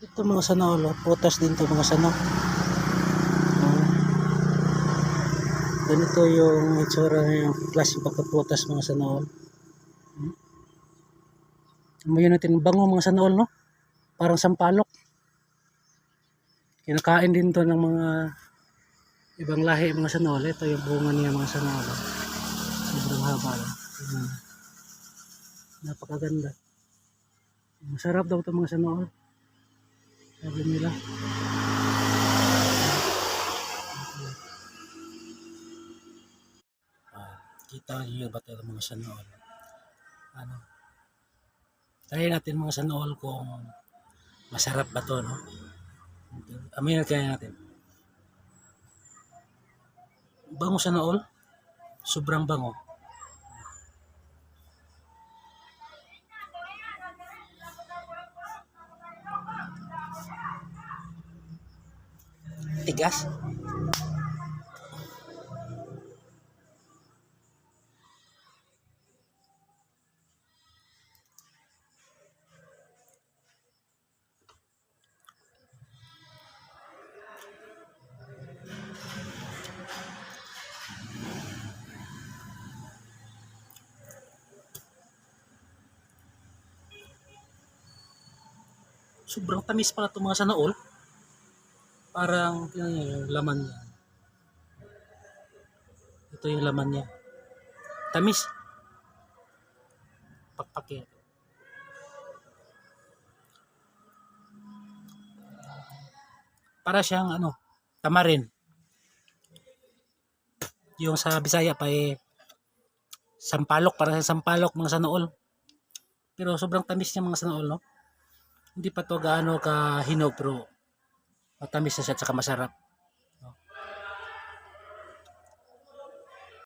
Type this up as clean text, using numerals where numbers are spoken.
Ito mga sanool, prutas din to mga sanool. Ganito yung itsura ng klaseng pagkaprutas mga sanool. Amoy natin bango mga sanool, no? Parang sampalok. Kinakain din to ng mga ibang lahi mga sanool. Ito yung bunga niya mga sanool. Sobrang haba. Napakaganda. Masarap daw ito mga sanool. Sabi nila. Kita niyo ba ito mga sanool? Ano? Try natin mga sanool kung masarap ba ito, no? Amoy na kaya natin. Bango sanool. Sobrang bango. Tigas. Sobrang tamis pala itong mga sanool. Parang yung laman niya. Ito yung laman niya. Tamis. Pakpakin. Para siyang tamarin. Yung sa Bisaya pa sampalok, para sa sampalok mga sanool. Pero sobrang tamis niya mga sanool, no? Hindi pa to gaano ka hinog pero matamis na siya at saka masarap.